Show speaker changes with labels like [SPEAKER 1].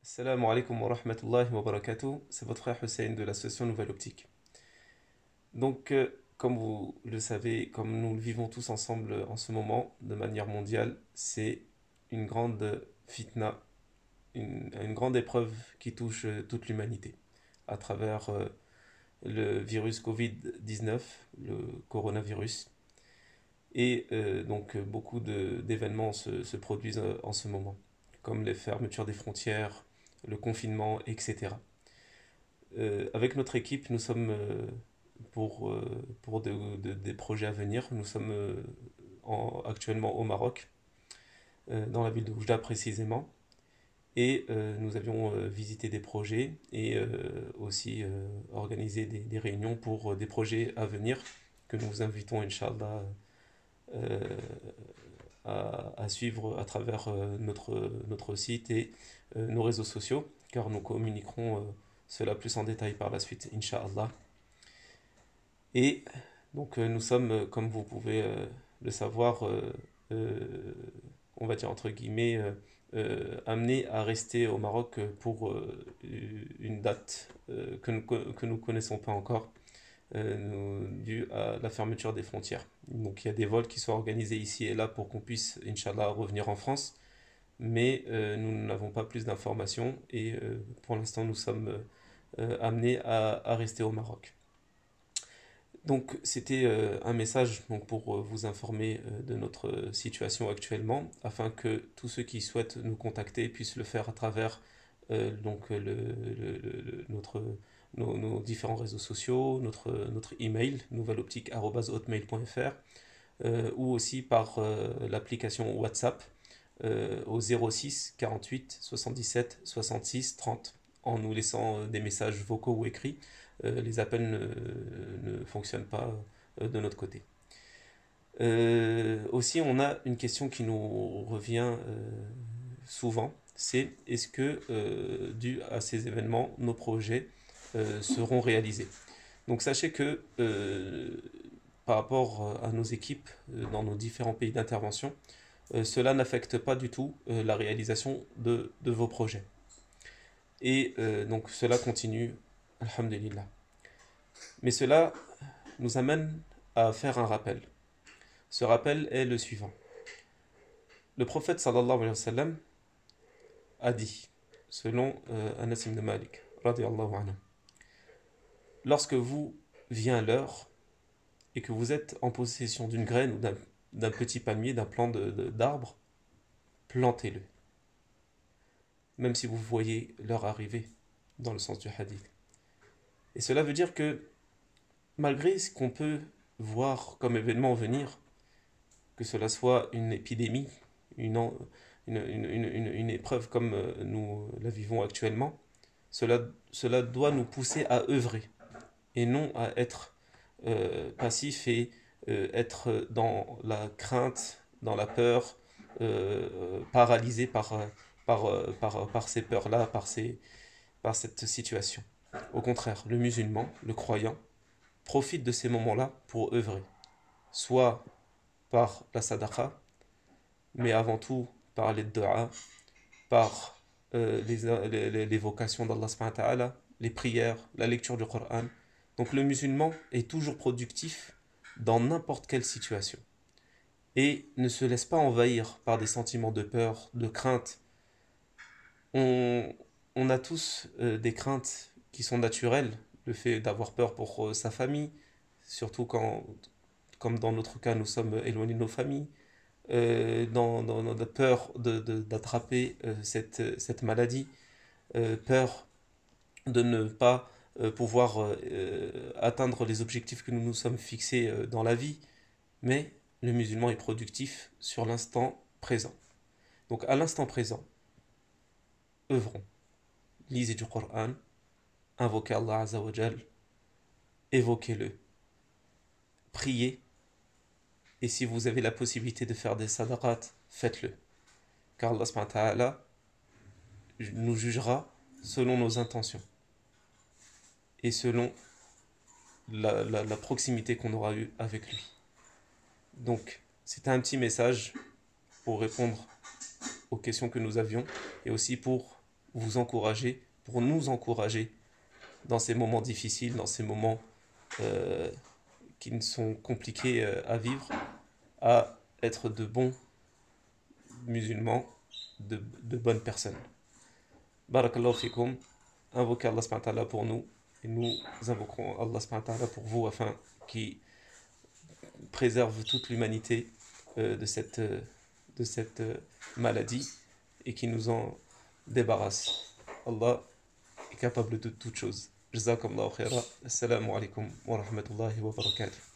[SPEAKER 1] Salam alaikum wa rahmatullahi wa barakatuh. C'est votre frère Hussein de l'association Nouvelle Optique. Donc, comme vous le savez, comme nous le vivons tous ensemble en ce moment, de manière mondiale, c'est une grande fitna, une grande épreuve qui touche toute l'humanité à travers le virus Covid-19, le coronavirus. Et donc, beaucoup d'événements se produisent en ce moment, comme les fermetures des frontières, le confinement, etc. Avec notre équipe, nous sommes pour des projets à venir. Nous sommes actuellement au Maroc, dans la ville de Oujda précisément. Et nous avions visité des projets et aussi organisé des réunions pour des projets à venir que nous vous invitons, Inch'Allah, euh, à suivre à travers notre site et nos réseaux sociaux, car nous communiquerons cela plus en détail par la suite, Inch'Allah. Et donc nous sommes, comme vous pouvez le savoir, euh, on va dire entre guillemets, amenés à rester au Maroc pour une date que nous connaissons pas encore, due à la fermeture des frontières. Donc il y a des vols qui sont organisés ici et là pour qu'on puisse, Inch'Allah, revenir en France, mais nous n'avons pas plus d'informations et pour l'instant nous sommes amenés à rester au Maroc. Donc c'était un message donc, pour vous informer de notre situation actuellement, afin que tous ceux qui souhaitent nous contacter puissent le faire à travers donc nos différents réseaux sociaux, notre email nouvelleoptique@hotmail.fr, ou aussi par l'application WhatsApp au 06 48 77 66 30 en nous laissant des messages vocaux ou écrits. Les appels ne fonctionnent pas de notre côté. Aussi, on a une question qui nous revient souvent, c'est est-ce que, dû à ces événements, nos projets seront réalisés. Donc sachez que par rapport à nos équipes dans nos différents pays d'intervention, cela n'affecte pas du tout la réalisation de vos projets. Et donc cela continue, alhamdulillah. Mais cela nous amène à faire un rappel. Ce rappel est le suivant. Le prophète sallallahu alayhi wa sallam a dit, selon Anas ibn Malik, radiallahu anhu, lorsque vous vient l'heure et que vous êtes en possession d'une graine ou d'un petit palmier, d'un plant d'arbre, plantez-le. Même si vous voyez l'heure arriver, dans le sens du hadith. Et cela veut dire que malgré ce qu'on peut voir comme événement venir, que cela soit une épidémie, une, une épreuve comme nous la vivons actuellement, cela doit nous pousser à œuvrer et non à être passif et être dans la crainte, dans la peur, paralysé par ces peurs-là, par cette situation. Au contraire, le musulman, le croyant, profite de ces moments-là pour œuvrer, soit par la sadaqa, mais avant tout par les du'a, par l'évocation d'Allah subhanahu wa ta'ala, les prières, la lecture du Coran. Donc le musulman est toujours productif dans n'importe quelle situation et ne se laisse pas envahir par des sentiments de peur, de crainte. On, on a tous des craintes qui sont naturelles, le fait d'avoir peur pour sa famille, surtout quand, comme dans notre cas, nous sommes éloignés de nos familles, dans la peur d'attraper cette maladie, peur de ne pas pouvoir atteindre les objectifs que nous nous sommes fixés dans la vie. Mais le musulman est productif sur l'instant présent. Donc à l'instant présent, œuvrons. Lisez du Coran, invoquez Allah Azzawajal, évoquez-le, priez, et si vous avez la possibilité de faire des sadaqat, faites-le. Car Allah subhanahu wa ta'ala nous jugera selon nos intentions et selon la proximité qu'on aura eue avec lui. Donc, c'était un petit message pour répondre aux questions que nous avions et aussi pour vous encourager, pour nous encourager dans ces moments difficiles, dans ces moments euh, qui ne sont compliqués à vivre, à être de bons musulmans, de bonnes personnes. Barakallahu fikum, invoquez Allah subhanahu wa ta'ala pour nous, et nous invoquerons Allah subhanahu wa ta'ala pour vous afin qu'il préserve toute l'humanité de cette maladie et qui nous en débarrasse. Allah est capable de toutes choses. Jazakallahu khaira. Assalamu alaikum wa rahmatullahi wa barakatuh.